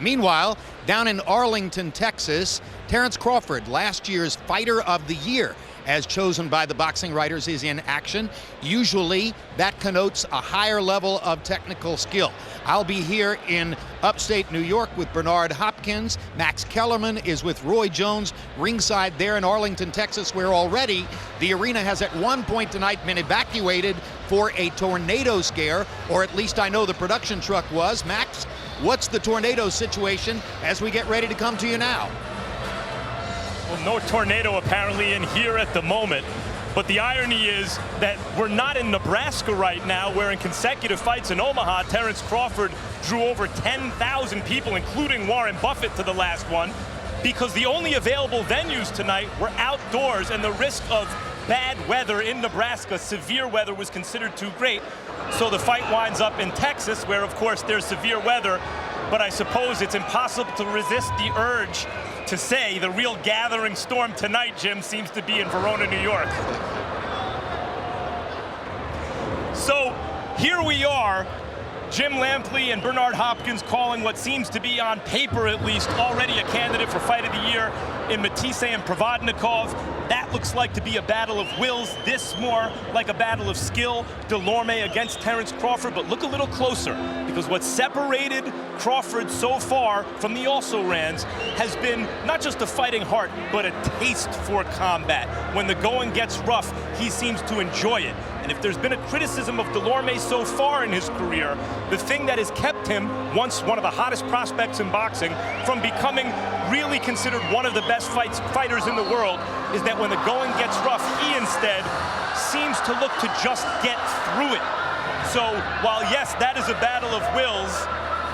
Meanwhile, down in Arlington, Texas, Terence Crawford, last year's Fighter of the Year, as chosen by the boxing writers, is in action. Usually, that connotes a higher level of technical skill. I'll be here in upstate New York with Bernard Hopkins. Max Kellerman is with Roy Jones ringside there in Arlington, Texas, where already the arena has at one point tonight been evacuated for a tornado scare, or at least I know the production truck was. Max, what's the tornado situation as we get ready to come to you now? Well, no tornado apparently in here at the moment. But the irony is that we're not in Nebraska right now, where in consecutive fights in Omaha, Terence Crawford drew over 10,000 people, including Warren Buffett, to the last one, because the only available venues tonight were outdoors, and the risk of bad weather in Nebraska, severe weather, was considered too great. So the fight winds up in Texas, where, of course, there's severe weather. But I suppose it's impossible to resist the urge to say the real gathering storm tonight, Jim, seems to be in Verona, New York. So here we are, Jim Lampley and Bernard Hopkins calling what seems to be, on paper at least, already a candidate for Fight of the Year in Matisse and Provodnikov. That looks like to be a battle of wills. This more like a battle of skill. Dulorme against Terence Crawford, but look a little closer, because what separated Crawford so far from the also-rans has been not just a fighting heart, but a taste for combat. When the going gets rough, he seems to enjoy it. And if there's been a criticism of Dulorme so far in his career, the thing that has kept him, once one of the hottest prospects in boxing, from becoming really considered one of the best fighters in the world, is that when the going gets rough, he instead seems to look to just get through it. So while, yes, that is a battle of wills,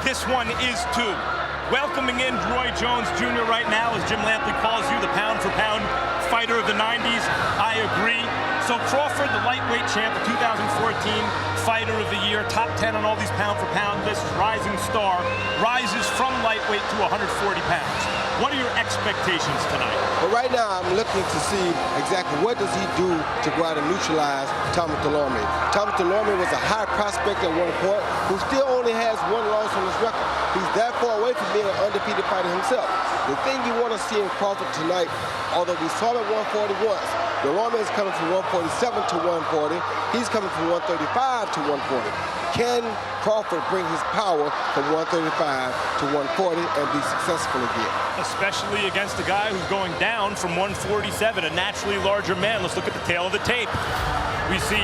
this one is too. Welcoming in Roy Jones Jr. right now, as Jim Lampley calls you, the pound-for-pound fighter of the 90s. I agree. So Crawford, the lightweight champ, the 2014 Fighter of the Year, top 10 on all these pound-for-pound lists, rising star, rises from lightweight to 140 pounds. What are your expectations tonight? Well, right now, I'm looking to see exactly what does he do to go out and neutralize Thomas Dulorme. Thomas Dulorme was a high prospect at one point who still only has one loss on his record. He's that far away from being an undefeated fighter himself. The thing you want to see in Crawford tonight, although we saw him at 140 once, Dulorme is coming from 147 to 140. He's coming from 135 to 140. Can Crawford bring his power from 135 to 140 and be successful again? Especially against a guy who's going down from 147, a naturally larger man. Let's look at the tail of the tape. We see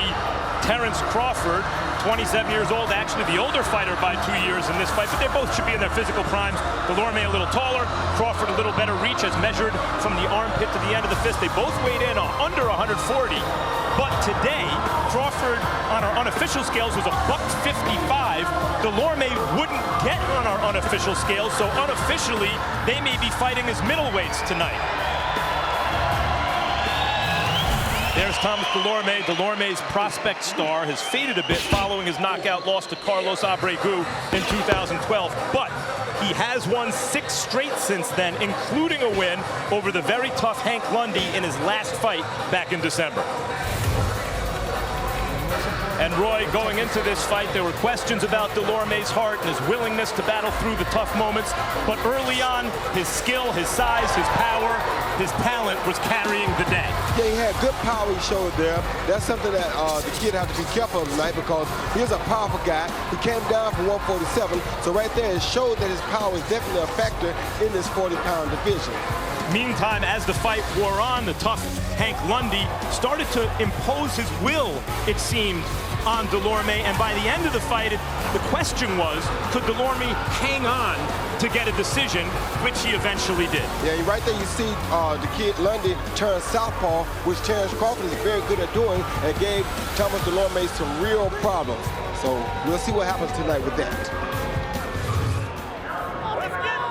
Terence Crawford, 27 years old, actually the older fighter by 2 years in this fight, but they both should be in their physical primes. Dulorme a little taller, Crawford a little better reach as measured from the armpit to the end of the fist. They both weighed in under 140, but today, Crawford on our unofficial scales was a $155. Dulorme wouldn't get on our unofficial scales, so unofficially, they may be fighting as middleweights tonight. There's Thomas Dulorme. Dulorme's prospect star has faded a bit following his knockout loss to Carlos Abregu in 2012. But he has won 6 straight since then, including a win over the very tough Hank Lundy in his last fight back in December. And Roy, going into this fight, there were questions about Dulorme's heart and his willingness to battle through the tough moments. But early on, his skill, his size, his power, his talent was carrying the day. Yeah, he had good power he showed there. That's something that the kid has to be careful of tonight, because he's a powerful guy. He came down from 147, so right there it showed that his power is definitely a factor in this 40-pound division. Meantime, as the fight wore on, the tough Hank Lundy started to impose his will, it seemed, on Dulorme, and by the end of the fight, the question was, could Dulorme hang on to get a decision, which he eventually did. Yeah, right there you see the kid Lundy turn southpaw, which Terence Crawford is very good at doing, and gave Thomas Dulorme some real problems. So we'll see what happens tonight with that.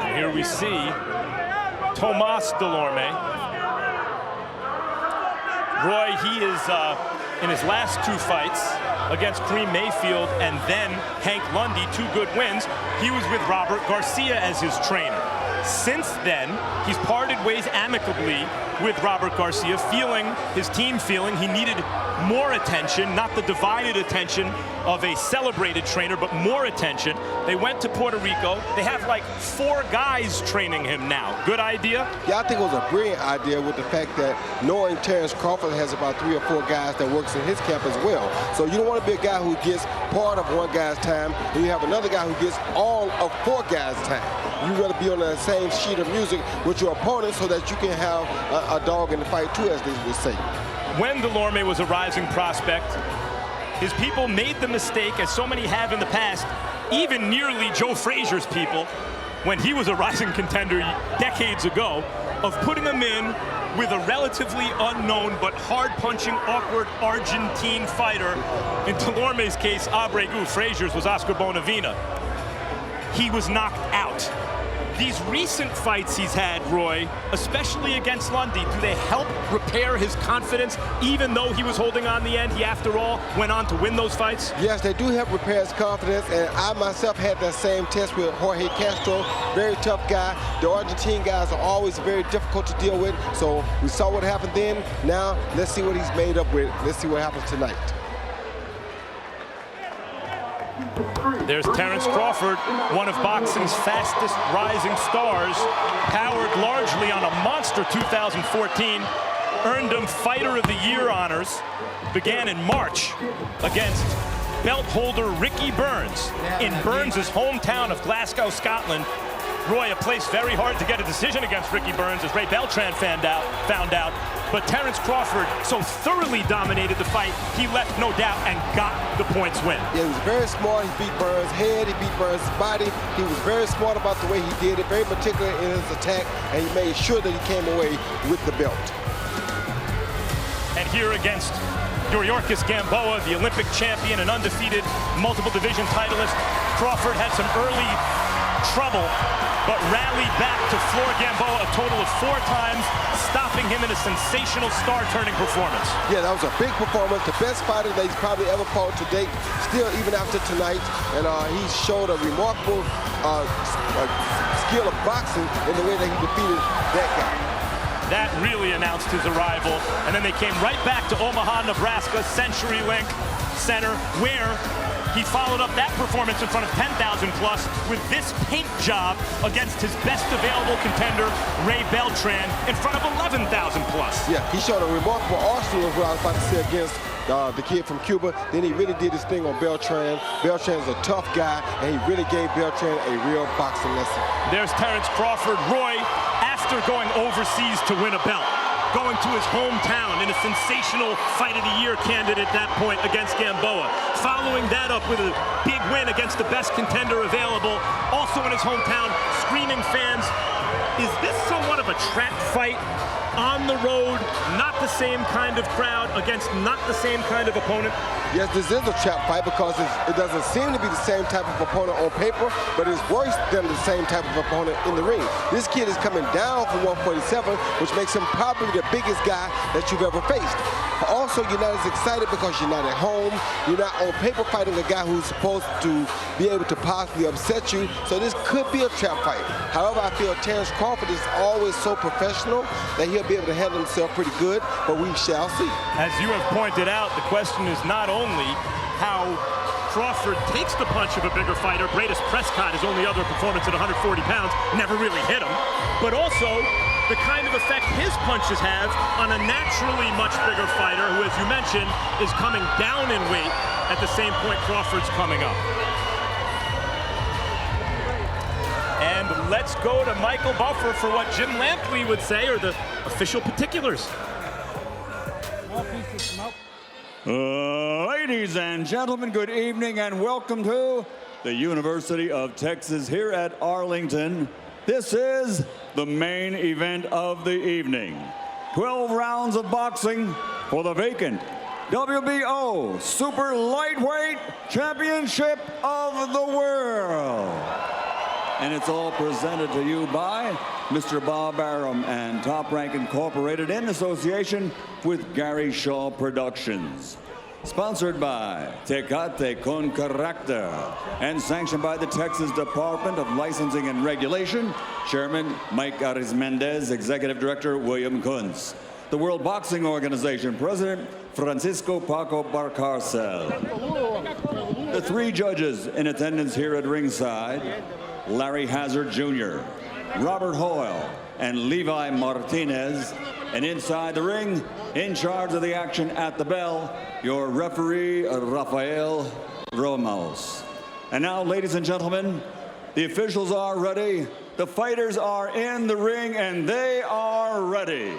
And here we see Thomas Dulorme. Roy, he is in his last 2 fights against Kareem Mayfield and then Hank Lundy, 2 good wins. He was with Robert Garcia as his trainer. Since then, he's parted ways amicably with Robert Garcia, his team feeling he needed more attention, not the divided attention of a celebrated trainer, but more attention. They went to Puerto Rico. They have like 4 guys training him now. Good idea? Yeah, I think it was a brilliant idea with the fact that knowing Terence Crawford has about 3 or 4 guys that works in his camp as well. So you don't want to be a guy who gets part of one guy's time, and you have another guy who gets all of 4 guys' time. You want to be on the same sheet of music with your opponent so that you can have a dog in the fight too, as they would say. When Dulorme was a rising prospect, his people made the mistake, as so many have in the past, even nearly Joe Frazier's people, when he was a rising contender decades ago, of putting him in with a relatively unknown but hard-punching, awkward Argentine fighter. In Dulorme's case, Abregu. Frazier's was Oscar Bonavena. He was knocked out. These recent fights he's had, Roy, especially against Lundy, do they help repair his confidence, even though he was holding on the end? He, after all, went on to win those fights? Yes, they do help repair his confidence, and I myself had that same test with Jorge Castro. Very tough guy. The Argentine guys are always very difficult to deal with, so we saw what happened then. Now, let's see what he's made up with. Let's see what happens tonight. There's Terence Crawford, one of boxing's fastest rising stars, powered largely on a monster 2014, earned him Fighter of the Year honors, began in March against belt holder Ricky Burns in Burns' hometown of Glasgow, Scotland. Roy, a place very hard to get a decision against Ricky Burns, as Ray Beltran found out. But Terence Crawford so thoroughly dominated the fight, he left no doubt and got the points win. Yeah, he was very smart. He beat Burns' head, he beat Burns' body. He was very smart about the way he did it, very particular in his attack, and he made sure that he came away with the belt. And here against Yuriorkis Gamboa, the Olympic champion and undefeated multiple division titleist, Crawford had some early trouble, but rallied back to floor Gamboa a total of 4 times, stopping him in a sensational star-turning performance. Yeah, that was a big performance. The best fighter that he's probably ever fought to date, still even after tonight. And he showed a remarkable skill of boxing in the way that he defeated that guy. That really announced his arrival. And then they came right back to Omaha, Nebraska, CenturyLink Center, where he followed up that performance in front of 10,000 plus with this paint job against his best available contender, Ray Beltran, in front of 11,000 plus. Yeah, he showed a remarkable arsenal of what I was about to say against the kid from Cuba. Then he really did his thing on Beltran. Beltran's a tough guy, and he really gave Beltran a real boxing lesson. There's Terence Crawford. Roy, after going overseas to win a belt, going to his hometown in a sensational Fight of the Year candidate at that point against Gamboa. Following that up with a big win against the best contender available, also in his hometown, screaming fans. Is this somewhat of a trap fight on the road? Not the same kind of crowd against not the same kind of opponent? Yes, this is a trap fight because it doesn't seem to be the same type of opponent on paper, but it's worse than the same type of opponent in the ring. This kid is coming down from 147, which makes him probably the biggest guy that you've ever faced. Also, you're not as excited because you're not at home. You're not on paper fighting a guy who's supposed to be able to possibly upset you, so this could be a trap fight. However, I feel Terence Crawford is always so professional that he'll be able to handle himself pretty good, but we shall see. As you have pointed out, the question is not only how Crawford takes the punch of a bigger fighter. Bradis Prescott, his only other performance at 140 pounds, never really hit him, but also the kind of effect his punches have on a naturally much bigger fighter who, as you mentioned, is coming down in weight at the same point Crawford's coming up. And let's go to Michael Buffer for what Jim Lampley would say are the official particulars. Ladies and gentlemen, good evening and welcome to the University of Texas here at Arlington. This is the main event of the evening. 12 rounds of boxing for the vacant WBO Super Lightweight Championship of the World. And it's all presented to you by Mr. Bob Arum and Top Rank Incorporated in association with Gary Shaw Productions. Sponsored by Tecate con Carácter and sanctioned by the Texas Department of Licensing and Regulation, Chairman Mike Arizmendez, Executive Director William Kuntz. The World Boxing Organization President Francisco Paco Barcarcel. the 3 judges in attendance here at ringside, Larry Hazzard Jr., Robert Hoyle, and Levi Martinez. And inside the ring, in charge of the action at the bell, your referee, Rafael Ramos. And now, ladies and gentlemen, the officials are ready, the fighters are in the ring, and they are ready.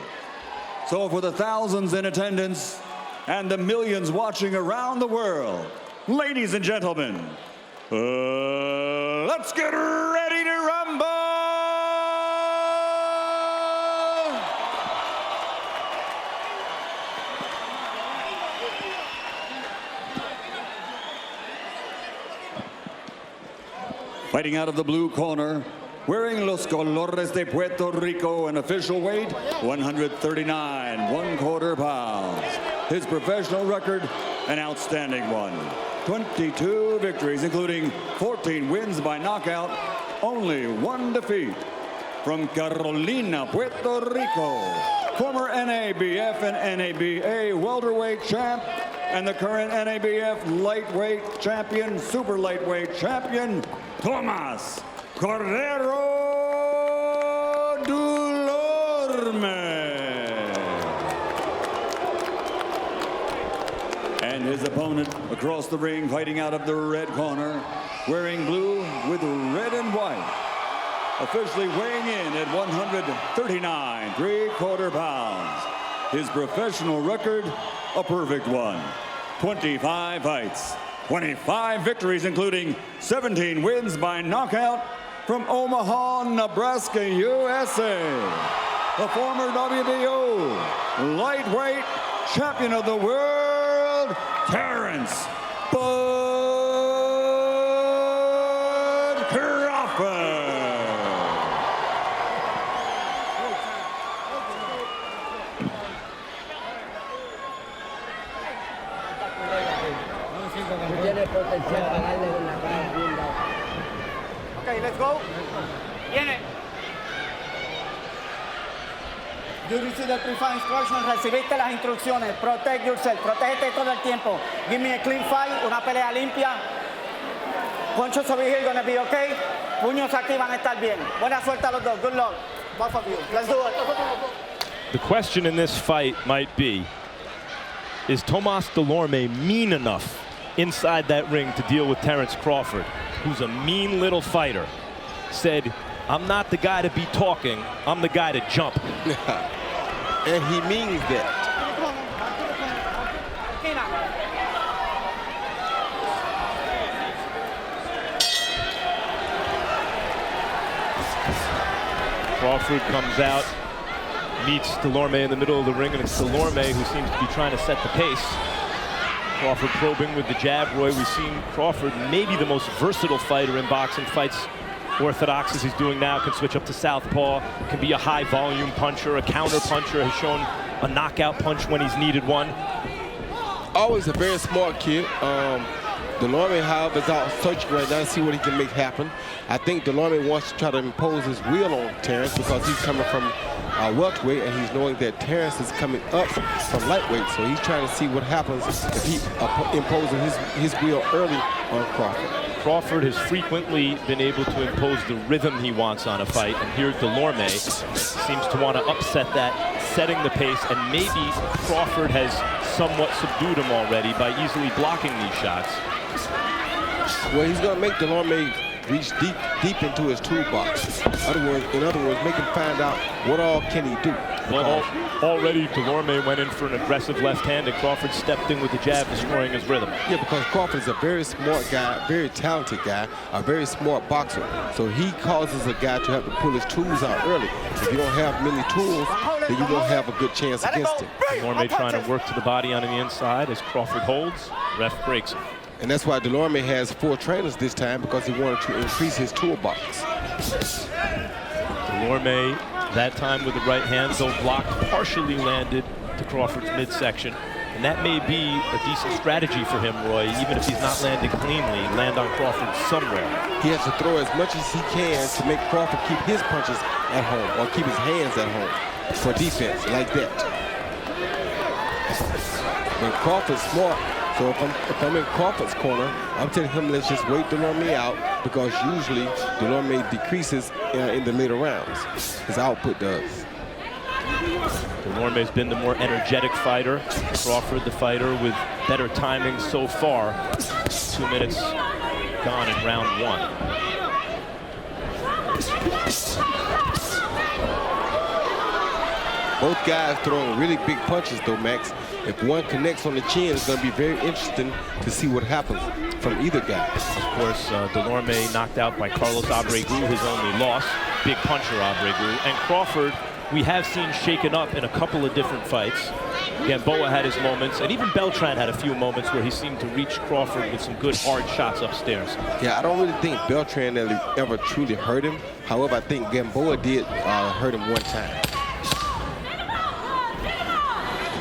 So for the thousands in attendance and the millions watching around the world, ladies and gentlemen, let's get ready to rumble! Fighting out of the blue corner, wearing los colores de Puerto Rico, an official weight, 139 1/4 pounds. His professional record, an outstanding one. 22 victories, including 14 wins by knockout, only 1 defeat. From Carolina, Puerto Rico, former NABF and NABA welterweight champ, and the current NABF lightweight champion, super lightweight champion, Thomas Dulorme. And his opponent across the ring, fighting out of the red corner, wearing blue with red and white, officially weighing in at 139 3/4 pounds. His professional record, a perfect one. 25 fights, 25 victories, including 17 wins by knockout, from Omaha, Nebraska, USA. The former WBO lightweight champion of the world, Terence Crawford. Okay, let's go. Viene. You received the preferred instructions, recibiste las instrucciones. Protect yourself, protégete todo el tiempo. Give me a clean fight, una pelea limpia. Ponchos over here, gonna be okay. Puños aquí van a estar bien. Buena suerte a los dos. Good luck. Both of you. Let's do it. The question in this fight might be, is Thomas Dulorme mean enough inside that ring to deal with Terence Crawford, who's a mean little fighter? Said, I'm not the guy to be talking, I'm the guy to jump. And he means that. Crawford comes out, meets Dulorme in the middle of the ring, and it's Dulorme who seems to be trying to set the pace. Crawford probing with the jab. Roy, we've seen Crawford, maybe the most versatile fighter in boxing, fights orthodox as he's doing now, can switch up to southpaw, can be a high volume puncher, a counter puncher, has shown a knockout punch when he's needed one. Always a very smart kid. Dulorme, however, is out searching right now to see what he can make happen. I think Dulorme wants to try to impose his will on Terence because he's coming from welterweight, and he's knowing that Terence is coming up from lightweight, so he's trying to see what happens if he imposes his will early on Crawford. Crawford has frequently been able to impose the rhythm he wants on a fight, and here Dulorme seems to want to upset that, setting the pace, and maybe Crawford has somewhat subdued him already by easily blocking these shots. Well, he's going to make Dulorme reach deep into his toolbox. In other words, make him find out what all can he do. Well, already Dulorme went in for an aggressive left hand, and Crawford stepped in with the jab, destroying his rhythm. Yeah, because Crawford is a very smart guy, very talented guy, a very smart boxer. So he causes a guy to have to pull his tools out early. If you don't have many tools, then you won't have a good chance against him. Dulorme trying to work to the body on the inside as Crawford holds. Ref breaks him. And that's why Dulorme has 4 trainers this time, because he wanted to increase his toolbox. Dulorme, that time with the right hand, though blocked, partially landed to Crawford's midsection. And that may be a decent strategy for him, Roy, even if he's not landing cleanly, land on Crawford somewhere. He has to throw as much as he can to make Crawford keep his punches at home, or keep his hands at home for defense, like that. When Crawford's smart, So if I'm in Crawford's corner, I'm telling him let's just wait Dulorme out, because usually Dulorme decreases in the later rounds. His output does. Dulorme's been the more energetic fighter. Crawford, the fighter with better timing so far. 2 minutes gone in round 1. Both guys throwing really big punches, though, Max. If one connects on the chin, it's going to be very interesting to see what happens from either guy. Of course, Dulorme knocked out by Carlos Abregu, his only loss. Big puncher, Abregu. And Crawford, we have seen shaken up in a couple of different fights. Gamboa had his moments, and even Beltran had a few moments where he seemed to reach Crawford with some good hard shots upstairs. Yeah, I don't really think Beltran ever truly hurt him. However, I think Gamboa did hurt him one time.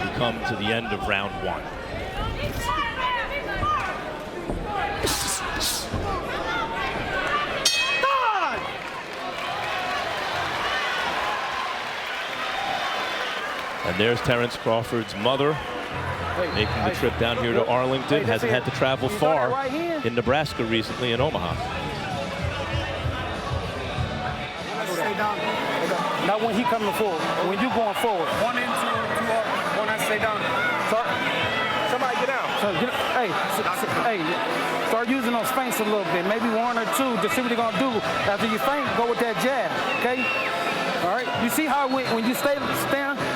We come to the end of round 1. And there's Terence Crawford's mother making the trip down here to Arlington. Hasn't had to travel far in Nebraska recently, in Omaha. Stay down. Not when he coming forward. When you going forward. 1 and 2 up. 1 and stay down. Somebody get out. So hey, start using those feints a little bit. Maybe 1 or 2 to see what they're gonna do. After you feint, go with that jab. Okay. All right. You see how when you stand,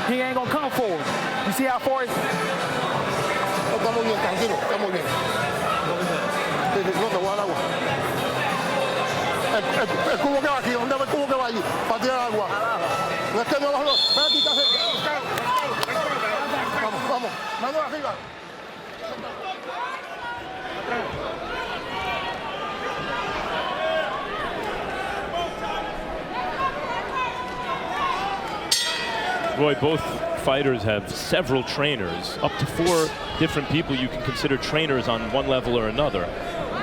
he ain't gonna come forward. You see how far it's. Estamos bien, tranquilo, estamos bien. No te voy a dar agua. El cubo que va aquí, ¿dónde va el cubo que va allí? Para tirar agua. No es que no lo. Ven aquí, vamos, vamos, mano arriba. Roy, both fighters have several trainers, up to 4 different people you can consider trainers on one level or another.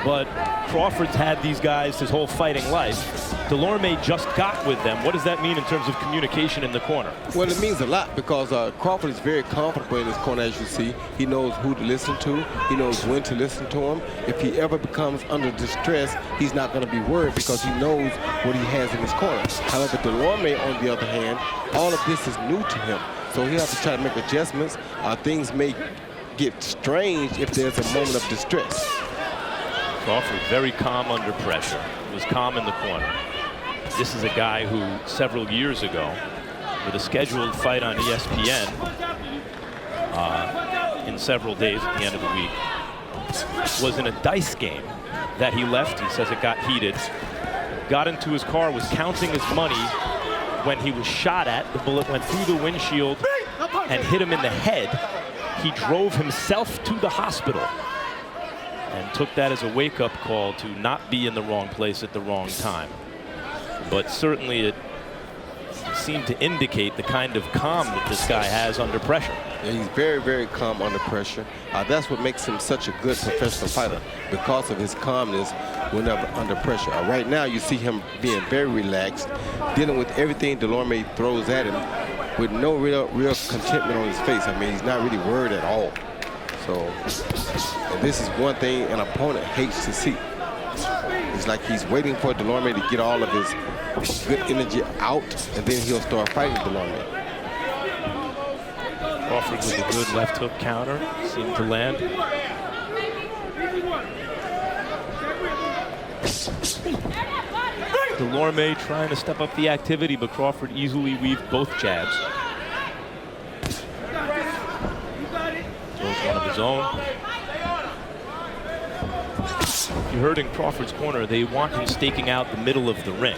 But Crawford's had these guys his whole fighting life. Dulorme just got with them. What does that mean in terms of communication in the corner? Well, it means a lot, because Crawford is very comfortable in his corner, as you see. He knows who to listen to. He knows when to listen to him. If he ever becomes under distress, he's not going to be worried, because he knows what he has in his corner. However, Dulorme, on the other hand, all of this is new to him. So he'll have to try to make adjustments. Things may get strange if there's a moment of distress. Crawford very calm under pressure. He was calm in the corner. This is a guy who several years ago, with a scheduled fight on ESPN in several days at the end of the week, was in a dice game that he left. He says it got heated. Got into his car, was counting his money when he was shot at. The bullet went through the windshield and hit him in the head. He drove himself to the hospital and took that as a wake-up call to not be in the wrong place at the wrong time. But certainly it seemed to indicate the kind of calm that this guy has under pressure. Yeah, he's very, very calm under pressure. That's what makes him such a good professional fighter, because of his calmness whenever under pressure. Right now, you see him being very relaxed, dealing with everything Dulorme throws at him with no real contentment on his face. I mean, he's not really worried at all. So, and this is one thing an opponent hates to see. It's like he's waiting for Dulorme to get all of his good energy out, and then he'll start fighting Dulorme. Crawford with a good left hook counter, seemed to land. Dulorme trying to step up the activity, but Crawford easily weaved both jabs. Throws one of his own. You heard in Crawford's corner, they want him staking out the middle of the ring,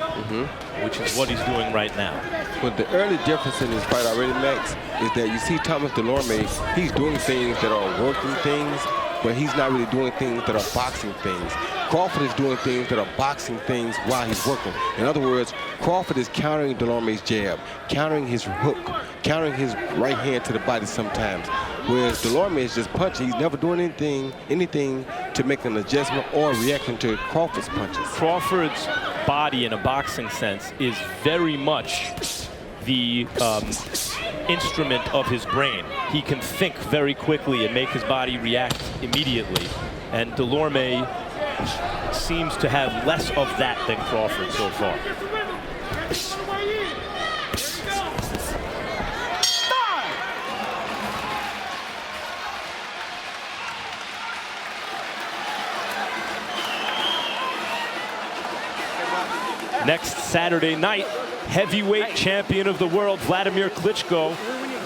which is what he's doing right now. But the early difference in this fight already, Max, is that you see Thomas Dulorme, he's doing things that are working things, but he's not really doing things that are boxing things. Crawford is doing things that are boxing things while he's working. In other words, Crawford is countering Dulorme's jab, countering his hook, countering his right hand to the body sometimes. Whereas Dulorme is just punching. He's never doing anything to make an adjustment or reacting to Crawford's punches. Crawford's body, in a boxing sense, is very much the instrument of his brain. He can think very quickly and make his body react immediately. And Dulorme seems to have less of that than Crawford so far. Next Saturday night, heavyweight champion of the world, Vladimir Klitschko,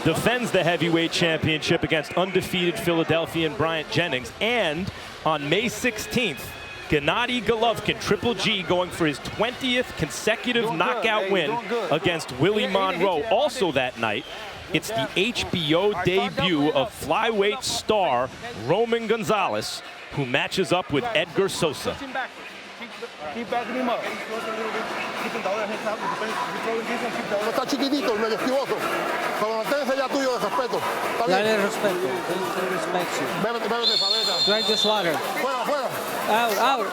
defends the heavyweight championship against undefeated Philadelphian Bryant Jennings. And on May 16th, Gennady Golovkin, Triple G, going for his 20th consecutive knockout win against Willie Monroe. Also that night, it's the HBO debut of flyweight star Roman Gonzalez, who matches up with Edgar Sosa. Keep backing him up. Está chiquitito, el medio esquivoso. Pero manténse ya tuyo de respeto. Está bien. Dale respeto. He respects you. Bébete, Faveta. Drink this water. Fuera, fuera. Out.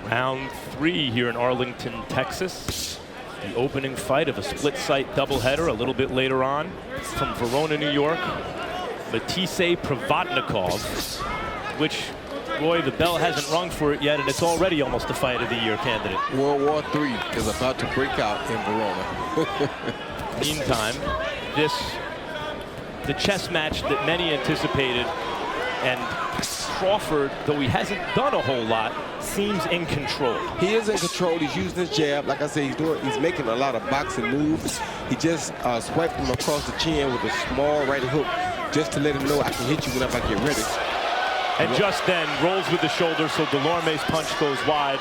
Round 3 here in Arlington, Texas. The opening fight of a split-site doubleheader a little bit later on. From Verona, New York, Matisse Provodnikov, which, boy, the bell hasn't rung for it yet, and it's already almost a Fight of the Year candidate. World War III is about to break out in Verona. Meantime, the chess match that many anticipated, and Crawford, though he hasn't done a whole lot, seems in control. He is in control. He's using his jab. Like I said, he's making a lot of boxing moves. He just swiped him across the chin with a small right hook just to let him know I can hit you whenever I get ready. And just then rolls with the shoulder, so Dulorme's punch goes wide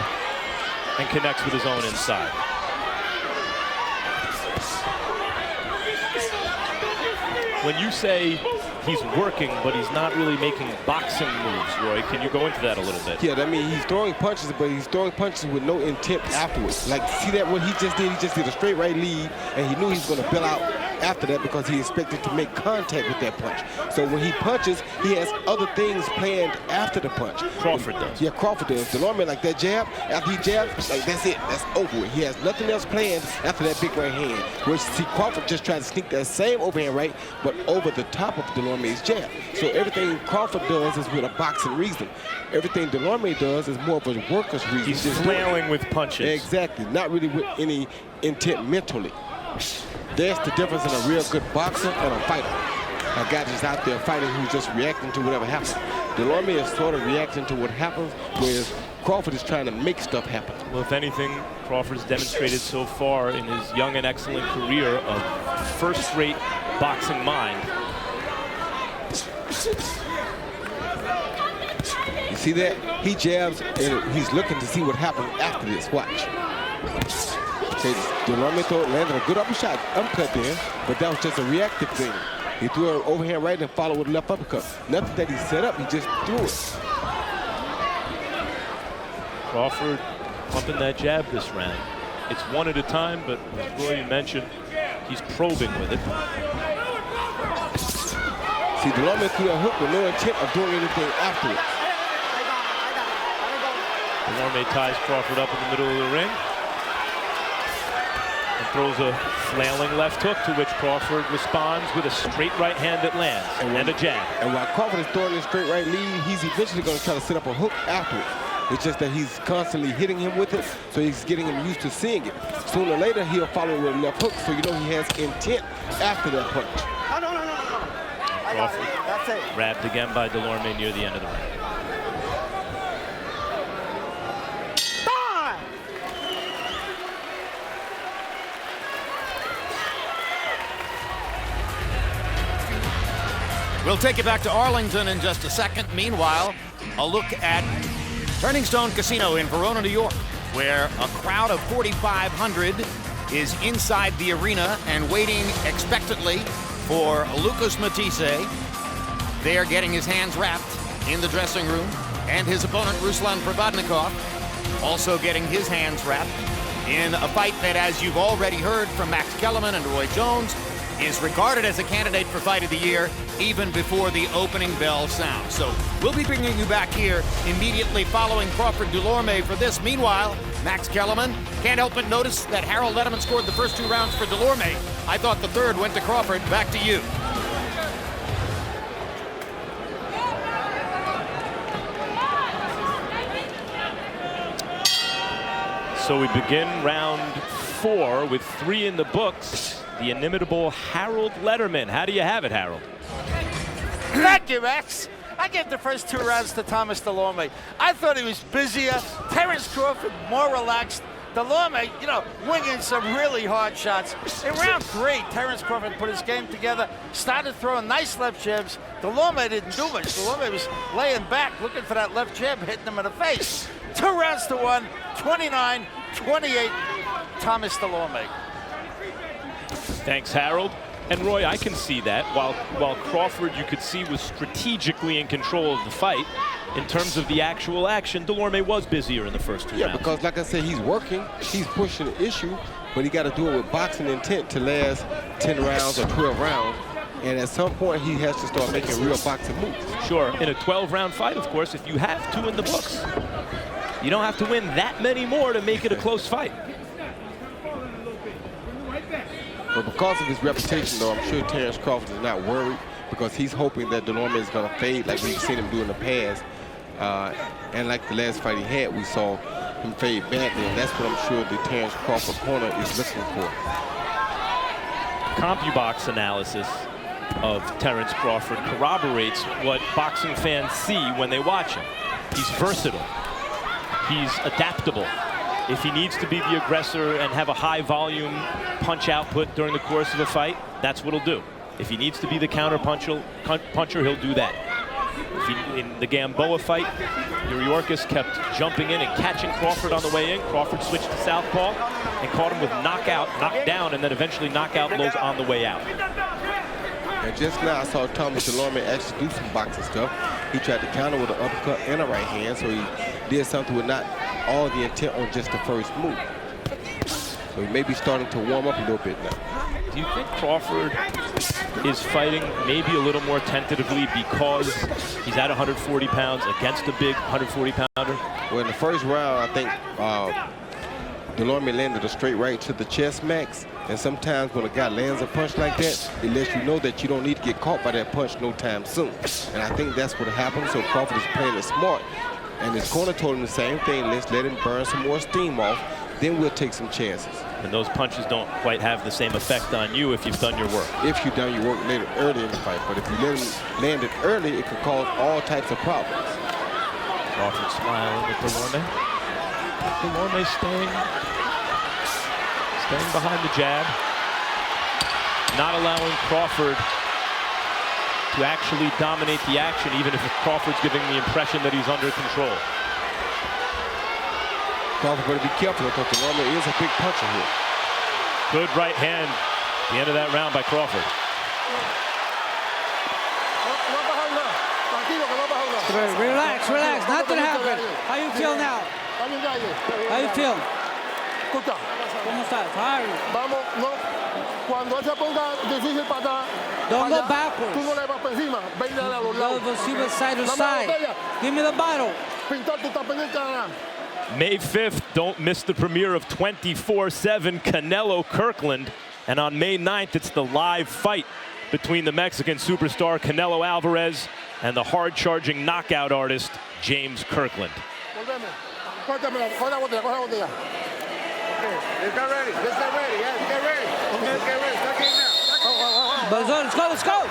and connects with his own inside. When you say he's working, but he's not really making boxing moves, Roy, can you go into that a little bit? Yeah, I mean, he's throwing punches, but he's throwing punches with no intent afterwards. Like, see that what he just did? He just did a straight right lead, and he knew he was going to bail out after that because he expected to make contact with that punch. So when he punches, he has other things planned after the punch. Crawford does. Yeah, Crawford does. Dulorme, like that jab, after he jabs, like that's it. That's over with. He has nothing else planned after that big right hand. Whereas, see, Crawford just tried to sneak that same overhand right, but over the top of Dulorme's jab. So everything Crawford does is with a boxing reason. Everything Dulorme does is more of a worker's reason. He's flailing with punches. Exactly. Not really with any intent mentally. There's the difference in a real good boxer and a fighter. A guy that's out there fighting who's just reacting to whatever happens. Dulorme is sort of reacting to what happens, whereas Crawford is trying to make stuff happen. Well, if anything, Crawford's demonstrated so far in his young and excellent career a first-rate boxing mind. You see that? He jabs, and he's looking to see what happens after this. Watch. Dulorme landed a good uppercut there, but that was just a reactive thing. He threw an overhand right and followed with a left uppercut. Nothing that he set up, he just threw it. Crawford pumping that jab this round. It's one at a time, but as Roy mentioned, he's probing with it. See, Dulorme threw that hook with no intent of doing anything afterwards. Dulorme ties Crawford up in the middle of the ring and throws a flailing left hook, to which Crawford responds with a straight right hand that lands and a jab. And while Crawford is throwing his straight right lead, he's eventually going to try to set up a hook afterwards. It's just that he's constantly hitting him with it, so he's getting him used to seeing it. Sooner or later, he'll follow with a left hook, so you know he has intent after that punch. No. Crawford That's it. grabbed again by Dulorme near the end of the round. We'll take you back to Arlington in just a second. Meanwhile, a look at Turning Stone Casino in Verona, New York, where a crowd of 4,500 is inside the arena and waiting expectantly for Lucas Matisse. They are getting his hands wrapped in the dressing room, and his opponent, Ruslan Provodnikov, also getting his hands wrapped in a fight that, as you've already heard from Max Kellerman and Roy Jones, is regarded as a candidate for Fight of the Year even before the opening bell sounds. So we'll be bringing you back here immediately following Crawford Dulorme for this. Meanwhile, Max Kellerman can't help but notice that Harold Letterman scored the first 2 rounds for Dulorme. I thought the third went to Crawford. Back to you. So we begin round 4 with 3 in the books. The inimitable Harold Letterman. How do you have it, Harold? Thank you, Max. I gave the first 2 rounds to Thomas Dulorme. I thought he was busier. Terence Crawford more relaxed. Dulorme, you know, winging some really hard shots. In round 3, Terence Crawford put his game together, started throwing nice left jabs. Dulorme didn't do much. Dulorme was laying back, looking for that left jab, hitting him in the face. 2 rounds to 1, 29-28, Thomas Dulorme. Thanks, Harold. And Roy, I can see that. While Crawford, you could see, was strategically in control of the fight, in terms of the actual action, Dulorme was busier in the first 2 rounds. Yeah, because like I said, he's working, he's pushing the issue, but he got to do it with boxing intent to last 10 rounds or 12 rounds. And at some point, he has to start making real boxing moves. Sure, in a 12-round fight, of course, if you have 2 in the books, you don't have to win that many more to make it a close fight. But because of his reputation, though, I'm sure Terence Crawford is not worried, because he's hoping that Dulorme is going to fade like we've seen him do in the past. And like the last fight he had, we saw him fade badly, and that's what I'm sure the Terence Crawford corner is looking for. CompuBox analysis of Terence Crawford corroborates what boxing fans see when they watch him. He's versatile. He's adaptable. If he needs to be the aggressor and have a high volume punch output during the course of a fight, that's what he'll do. If he needs to be the counter puncher, he'll do that. In the Gamboa fight, New Yorkers kept jumping in and catching Crawford on the way in. Crawford switched to southpaw and caught him with knockdown, and then eventually knockout blows on the way out. And just now I saw Thomas Dulorme actually do some boxing stuff. He tried to counter with an uppercut and a right hand, so he did something with not all the intent on just the first move. So he may be starting to warm up a little bit now. Do you think Crawford is fighting maybe a little more tentatively because he's at 140 pounds against a big 140-pounder? Well, in the first round, I think Dulorme landed a straight right to the chest, Max. And sometimes when a guy lands a punch like that, it lets you know that you don't need to get caught by that punch no time soon. And I think that's what happened. So Crawford is playing it smart. And his corner told him the same thing. Let's let him burn some more steam off. Then we'll take some chances. And those punches don't quite have the same effect on you if you've done your work. If you've done your work later early in the fight. But if you let him land it early, it could cause all types of problems. Crawford smiling at Dulorme. Dulorme staying behind the jab. Not allowing Crawford to actually dominate the action, even if Crawford's giving the impression that he's under control. Crawford better be careful because Dulorme is a big puncher here. Good right hand. The end of that round by Crawford. Relax, relax. Nothing happened. How you feel now? How you feel? ¿Cómo estás? How are you? Vamos, no. Cuando él se ponga difícil para atrás, Don't go backwards. tú no le vas para encima. Ven a los lados. Go see side to Dame la side. botella. Give me the bottle. Pintor, tú estás pendiente de nada. May 5th, don't miss the premiere of 24/7 Canelo Kirkland. And on May 9th, it's the live fight between the Mexican superstar Canelo Alvarez and the hard-charging knockout artist James Kirkland. Volveme. Córtame, coge la botella, coge la botella. Okay, let's get ready. Let's get ready. Yeah, get ready. Okay, let's get ready. Start getting now. Let's go, let's go.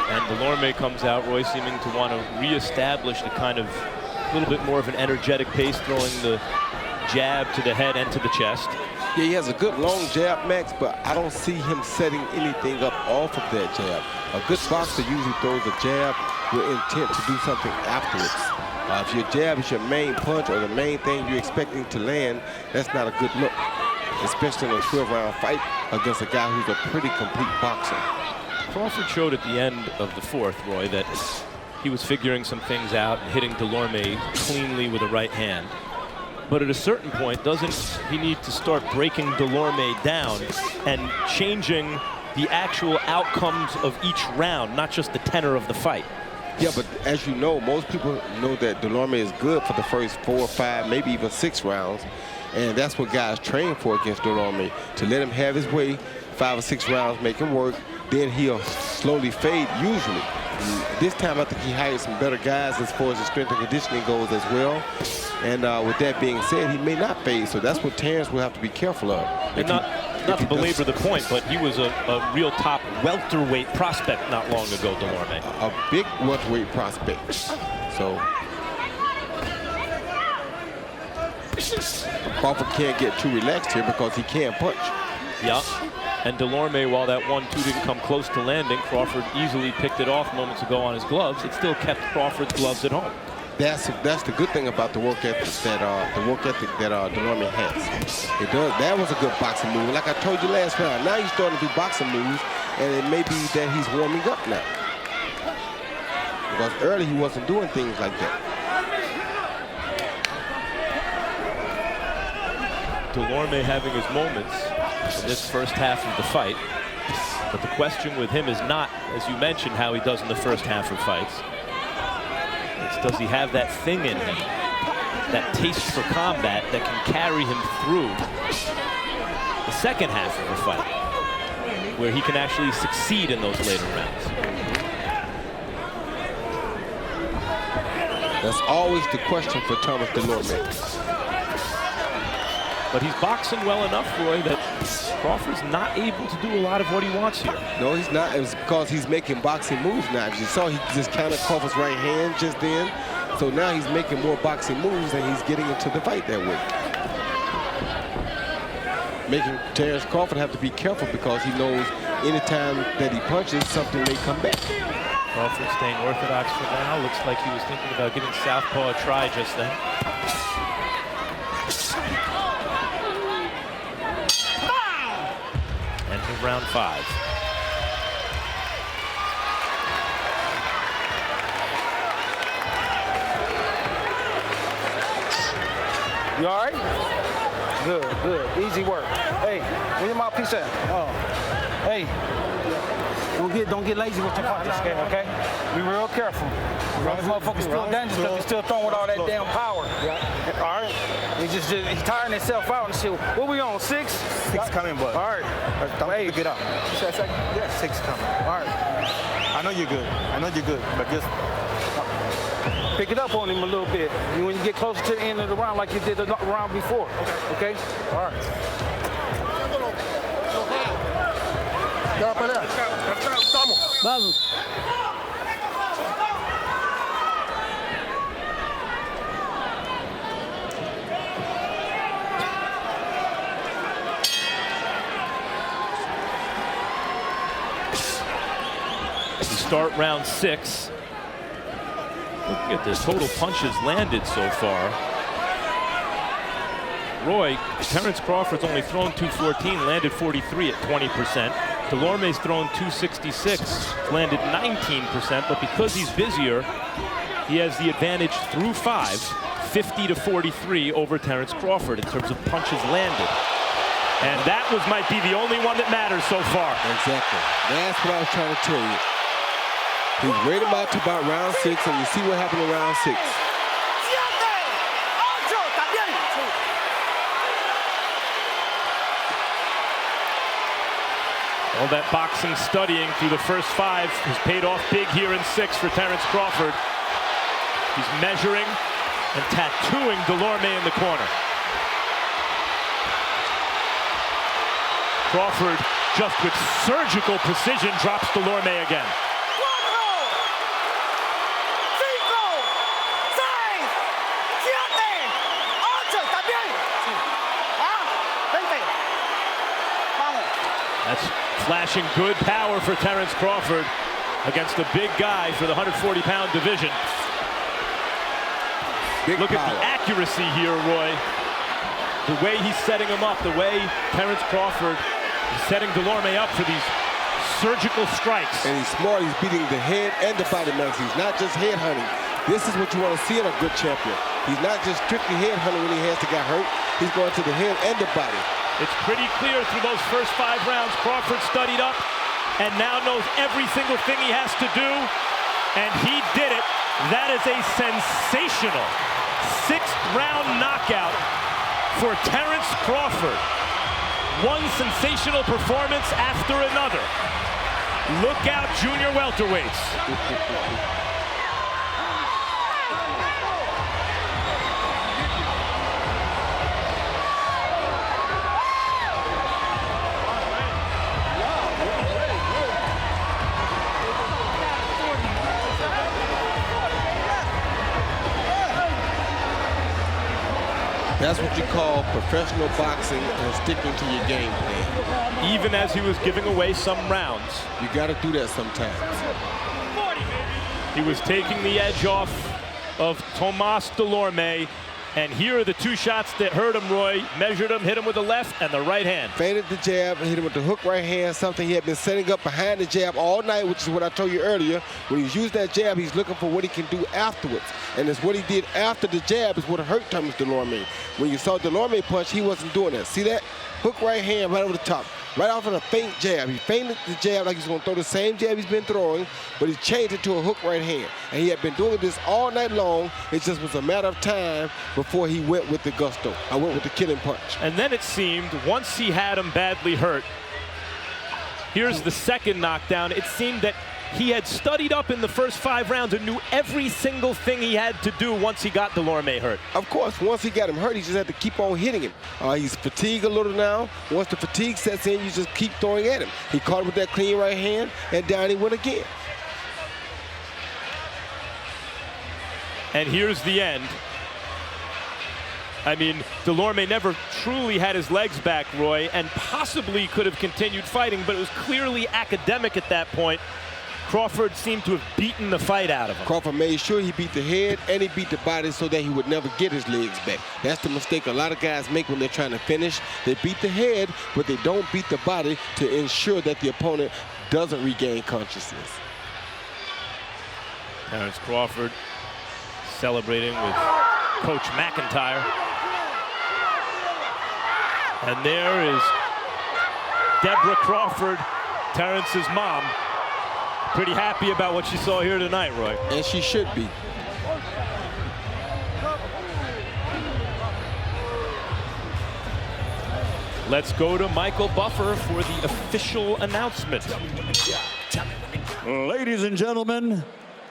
And Dulorme comes out, Roy, seeming to want to reestablish the kind of a little bit more of an energetic pace, throwing the jab to the head and to the chest. Yeah, he has a good long jab, Max, but I don't see him setting anything up off of that jab. A good boxer usually throws a jab with intent to do something afterwards. If your jab is your main punch or the main thing you're expecting to land, that's not a good look. especially in a 12-round fight against a guy who's a pretty complete boxer. Crawford showed at the end of the fourth, Roy, that he was figuring some things out and hitting Dulorme cleanly with a right hand. But at a certain point, doesn't he need to start breaking Dulorme down and changing the actual outcomes of each round, not just the tenor of the fight? Yeah, but as you know, most people know that Dulorme is good for the first 4 or 5, maybe even 6 rounds. And that's what guys train for against Dulorme, to let him have his way, 5 or 6 rounds, make him work. Then he'll slowly fade, usually. And this time, I think he hired some better guys as far as the strength and conditioning goes as well. And with that being said, he may not fade. So that's what Terence will have to be careful of. And not to belabor the point, but he was a real top welterweight prospect not long ago, Dulorme. A big welterweight prospect. So Crawford can't get too relaxed here because he can't punch. Yeah. And Dulorme, while that 1-2 didn't come close to landing, Crawford easily picked it off moments ago on his gloves. It still kept Crawford's gloves at home. That's the good thing about the work ethic that Dulorme has. It does. That was a good boxing move. Like I told you last round, now he's starting to do boxing moves, and it may be that he's warming up now. Because earlier he wasn't doing things like that. Dulorme having his moments in this first half of the fight. But the question with him is not, as you mentioned, how he does in the first half of fights. It's does he have that thing in him, that taste for combat that can carry him through the second half of the fight, where he can actually succeed in those later rounds. That's always the question for Thomas Dulorme. But he's boxing well enough, Roy, that Crawford's not able to do a lot of what he wants here. No, he's not. It's because he's making boxing moves now. You saw he just countered Crawford's right hand just then. So now he's making more boxing moves and he's getting into the fight that way. Making Terence Crawford have to be careful because he knows anytime that he punches, something may come back. Crawford staying orthodox for now. Looks like he was thinking about giving southpaw a try just then. Round 5. You all right? Good, good. Easy work. Hey, where your mouthpiece at? Oh. Hey, don't get lazy with your punches, okay? Be real careful. This motherfucker's still dangerous because he's still throwing with all that damn power. Yeah. All right? He's tiring himself out and shit. What we on, 6? 6 coming, but. All right. Hey, pick it up. You said 2nd? Yeah, 6 coming. All right. I know you're good, but just pick it up on him a little bit when you get closer to the end of the round like you did the round before. Okay? All right. Vamos. We start round 6. Looking at this, total punches landed so far. Roy, Terence Crawford's only thrown 214, landed 43 at 20%. Dulorme's thrown 266, landed 19%, but because he's busier, he has the advantage through 5, 50 to 43 over Terence Crawford in terms of punches landed. And that might be the only one that matters so far. Exactly. That's what I was trying to tell you. He's right about round 6, and you see what happened in round 6. All that boxing studying through the first 5 has paid off big here in 6 for Terence Crawford. He's measuring and tattooing Dulorme in the corner. Crawford, just with surgical precision, drops Dulorme again. That's flashing good power for Terence Crawford against a big guy for the 140-pound division. Big Look power. at the accuracy here, Roy. the way he's setting him up, the way Terence Crawford is setting Dulorme up for these surgical strikes. And he's smart. He's beating the head and the body, Max. He's not just head hunting. This is what you want to see in a good champion. He's not just strictly head hunting when he has to get hurt. He's going to the head and the body. It's pretty clear through those first 5 rounds, Crawford studied up and now knows every single thing he has to do, and he did it. That is a sensational 6th round knockout for Terence Crawford. One sensational performance after another. Look out, junior welterweights. That's what you call professional boxing and sticking to your game plan. Even as he was giving away some rounds. You got to do that sometimes. He was taking the edge off of Thomas Dulorme. And here are the 2 shots that hurt him, Roy. Measured him, hit him with the left and the right hand. Faded the jab and hit him with the hook right hand, something he had been setting up behind the jab all night, which is what I told you earlier. When he's used that jab, he's looking for what he can do afterwards. And it's what he did after the jab is what hurt Thomas Dulorme. When you saw Dulorme punch, he wasn't doing that. See that? Hook right hand right over the top. Right off of a feint jab. He feinted the jab like he's going to throw the same jab he's been throwing, but he changed it to a hook right hand. And he had been doing this all night long. It just was a matter of time before he went with the gusto. I went with the killing punch. And then it seemed, once he had him badly hurt, here's the second knockdown. It seemed that he had studied up in the first 5 rounds and knew every single thing he had to do once he got Dulorme hurt. Of course, once he got him hurt, he just had to keep on hitting him. He's fatigued a little now. Once the fatigue sets in, you just keep throwing at him. He caught him with that clean right hand, and down he went again. And here's the end. I mean, Dulorme never truly had his legs back, Roy, and possibly could have continued fighting, but it was clearly academic at that point. Crawford seemed to have beaten the fight out of him. Crawford made sure he beat the head and he beat the body so that he would never get his legs back. That's the mistake a lot of guys make when they're trying to finish. They beat the head, but they don't beat the body to ensure that the opponent doesn't regain consciousness. Terence Crawford celebrating with Coach McIntyre. And there is Deborah Crawford, Terence's mom. Pretty happy about what she saw here tonight, Roy. And she should be. Let's go to Michael Buffer for the official announcement. Ladies and gentlemen,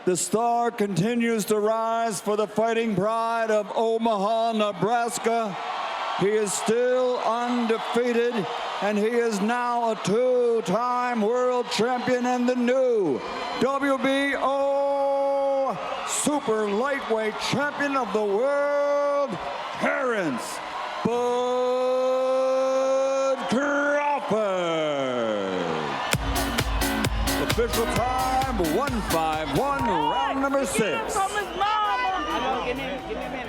the star continues to rise for the Fighting Pride of Omaha, Nebraska. He is still undefeated, and he is now a 2-time world champion and the new WBO Super Lightweight Champion of the World, Terence "Bud" Crawford. Official time, 151, round number 6. Give me a minute.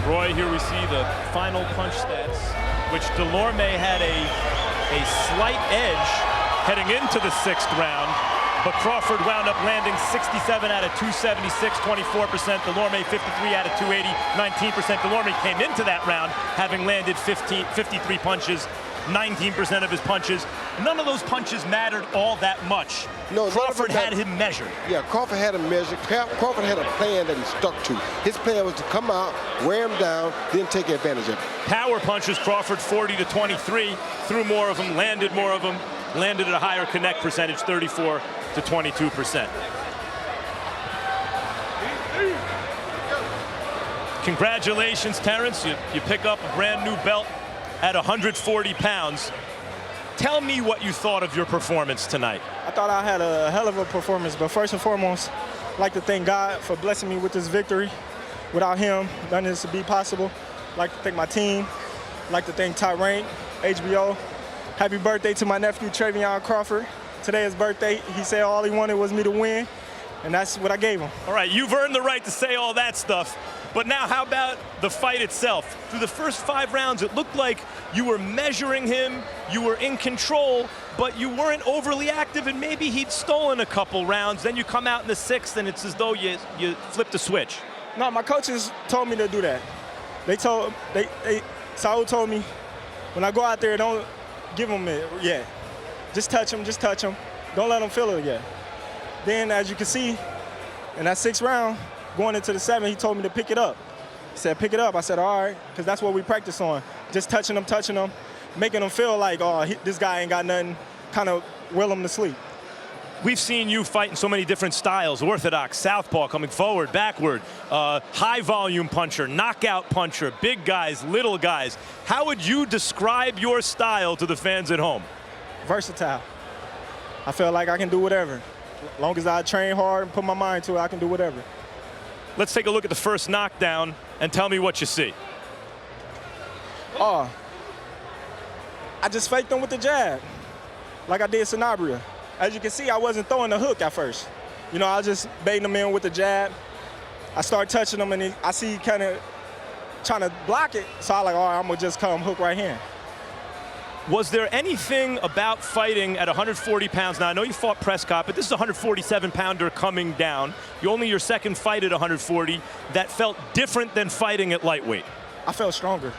Roy, here we see the final punch stats, which Dulorme had a slight edge heading into the 6th round, but Crawford wound up landing 67 out of 276, 24%. Dulorme 53 out of 280, 19%. Dulorme came into that round having landed 53 punches, 19% of his punches. None of those punches mattered all that much. No, Crawford had him measured. Yeah, Crawford had him measured. Crawford had a plan that he stuck to. His plan was to come out, wear him down, then take advantage of it. Power punches, Crawford 40 to 23, threw more of them, landed more of them, landed at a higher connect percentage, 34 to 22%. Congratulations, Terence. You pick up a brand new belt at 140 pounds. Tell me what you thought of your performance tonight. I thought I had a hell of a performance, but first and foremost, I'd like to thank God for blessing me with this victory. Without him, none of this would be possible. I'd like to thank my team. I'd like to thank Terence, HBO. Happy birthday to my nephew, Terence Crawford. Today is his birthday. He said all he wanted was me to win, and that's what I gave him. All right, you've earned the right to say all that stuff. But now how about the fight itself? Through the first 5 rounds, it looked like you were measuring him, you were in control, but you weren't overly active, and maybe he'd stolen a couple rounds. Then you come out in the 6th, and it's as though you flipped a switch. No, my coaches told me to do that. Saul told me, when I go out there, don't give him it yet. Just touch him, Don't let him feel it yet. Then, as you can see, in that 6th round, going into the 7th, he told me to pick it up. He said, pick it up. I said, all right, because that's what we practice on. Just touching him, making him feel like, oh, this guy ain't got nothing, kind of will him to sleep. We've seen you fight in so many different styles, orthodox, southpaw, coming forward, backward, high volume puncher, knockout puncher, big guys, little guys. How would you describe your style to the fans at home? Versatile. I feel like I can do whatever. As long as I train hard and put my mind to it, I can do whatever. Let's take a look at the first knockdown and tell me what you see. Oh, I just faked him with the jab, like I did Sanabria. As you can see, I wasn't throwing the hook at first. You know, I was just baiting him in with the jab. I start touching him, and I see he kind of trying to block it. So I'm like, all right, I'm going to just come hook right hand. Was there anything about fighting at 140 pounds? Now, I know you fought Prescott, but this is a 147-pounder coming down. You're only your 2nd fight at 140. That felt different than fighting at lightweight. I felt stronger.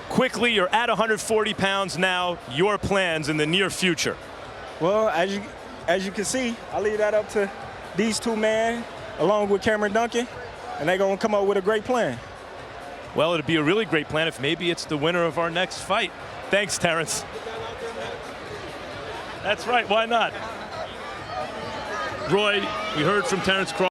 Quickly, you're at 140 pounds now. Your plans in the near future? Well, as you can see, I leave that up to these 2 men, along with Cameron Duncan, and they're going to come up with a great plan. Well, it'd be a really great plan if maybe it's the winner of our next fight. Thanks, Terence. That's right, why not? Roy, we heard from Terence Crawford.